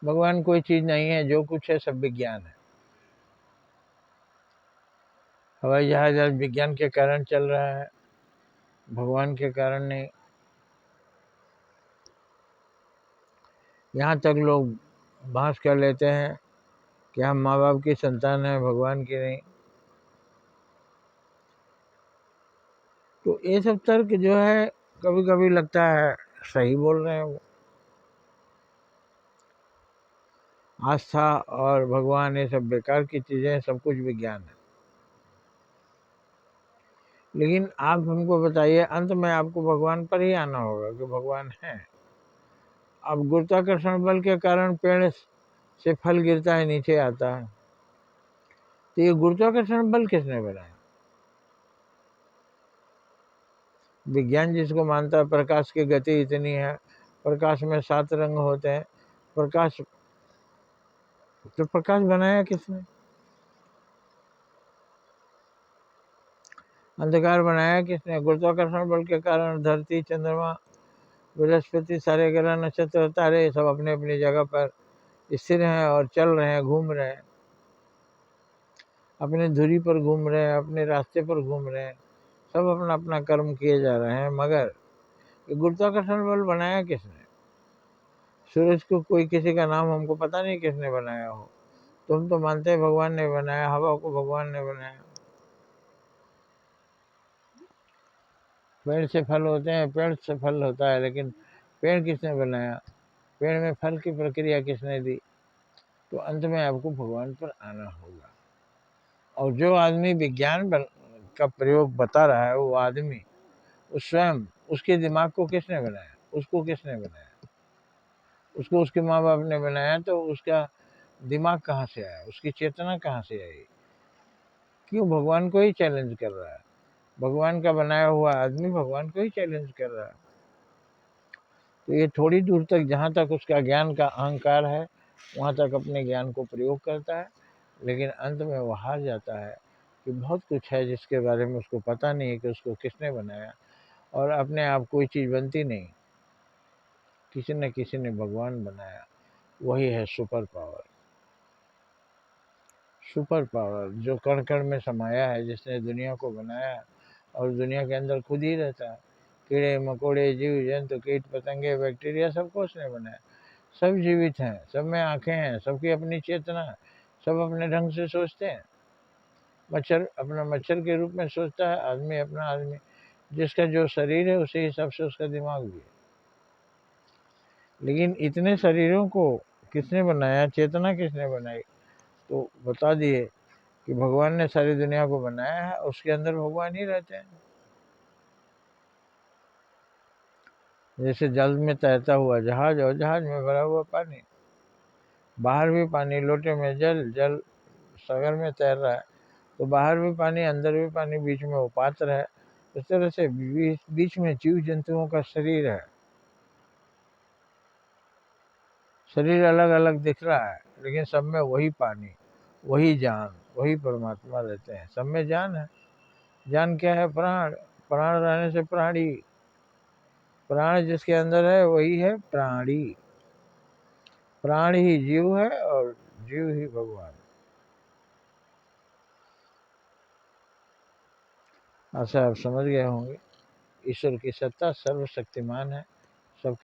भगवान कोई चीज़ नहीं है, जो कुछ है सब विज्ञान है। हवाई जहाज आज विज्ञान के कारण चल रहा है, भगवान के कारण नहीं। यहाँ तक लोग बहस कर लेते हैं कि हम माँ बाप की संतान हैं, भगवान की नहीं। तो ये सब तर्क जो है कभी कभी लगता है सही बोल रहे हैं वो। आस्था और भगवान ये सब बेकार की चीज़ें, सब कुछ विज्ञान है। लेकिन आप हमको बताइए, अंत में आपको भगवान पर ही आना होगा कि भगवान है। अब गुरुत्वाकर्षण बल के कारण पेड़ से फल गिरता है, नीचे आता है, तो ये गुरुत्वाकर्षण बल किसने बनाया? विज्ञान जिसको मानता है प्रकाश की गति इतनी है, प्रकाश में 7 रंग होते हैं, प्रकाश तो प्रकाश बनाया किसने? अंधकार बनाया किसने? गुरुत्वाकर्षण बल के कारण धरती, चंद्रमा, बृहस्पति, सारे ग्रह, नक्षत्र, तारे सब अपने अपनी जगह पर स्थिर हैं और चल रहे हैं, घूम रहे हैं, अपने धुरी पर घूम रहे हैं, अपने रास्ते पर घूम रहे हैं, सब अपना अपना कर्म किए जा रहे हैं। मगर गुरुत्वाकर्षण बल बनाया किसने? सूरज को कोई किसी का नाम हमको पता नहीं किसने बनाया हो। तुम तो मानते हैं भगवान ने बनाया, हवा को भगवान ने बनाया। पेड़ से फल होते हैं, पेड़ से फल होता है, लेकिन पेड़ किसने बनाया? पेड़ में फल की प्रक्रिया किसने दी? तो अंत में आपको भगवान पर आना होगा। और जो आदमी विज्ञान का प्रयोग बता रहा है, वो आदमी उस स्वयं उसके दिमाग को किसने बनाया? उसको किसने बनाया? उसको उसके माँ बाप ने बनाया, तो उसका दिमाग कहाँ से आया? उसकी चेतना कहाँ से आई? क्यों भगवान को ही चैलेंज कर रहा है? भगवान का बनाया हुआ आदमी भगवान को ही चैलेंज कर रहा है। तो ये थोड़ी दूर तक, जहाँ तक उसका ज्ञान का अहंकार है, वहाँ तक अपने ज्ञान को प्रयोग करता है, लेकिन अंत में वो हार जाता है कि बहुत कुछ है जिसके बारे में उसको पता नहीं है कि उसको किसने बनाया। और अपने आप कोई चीज़ बनती नहीं, किसी न किसी ने भगवान बनाया। वही है सुपर पावर। सुपर पावर जो कण कण में समाया है, जिसने दुनिया को बनाया और दुनिया के अंदर खुद ही रहता है। कीड़े मकोड़े, जीव जंतु, कीट पतंगे, बैक्टीरिया, सबको उसने बनाया। सब जीवित हैं, सब में आंखें हैं, सबकी अपनी चेतना है, सब अपने ढंग से सोचते हैं। मच्छर अपना मच्छर के रूप में सोचता है, आदमी अपना आदमी। जिसका जो शरीर है उसी हिसाब से उसका दिमाग भी है। लेकिन इतने शरीरों को किसने बनाया? चेतना किसने बनाई? तो बता दिए कि भगवान ने सारी दुनिया को बनाया है, उसके अंदर भगवान ही रहते हैं। जैसे जल में तैरता हुआ जहाज और जहाज में भरा हुआ पानी, बाहर भी पानी, लोटे में जल, जल सागर में तैर रहा है, तो बाहर भी पानी, अंदर भी पानी, बीच में वो पात्र है। इस तरह से बीच में जीव जंतुओं का शरीर है। शरीर अलग अलग दिख रहा है, लेकिन सब में वही पानी, वही जान, वही परमात्मा रहते हैं। सब में जान है। जान क्या है? प्राण। प्राण रहने से प्राणी, प्राण जिसके अंदर है वही है प्राणी। प्राण ही जीव है और जीव ही भगवान। ऐसा आप समझ गए होंगे। ईश्वर की सत्ता सर्वशक्तिमान है,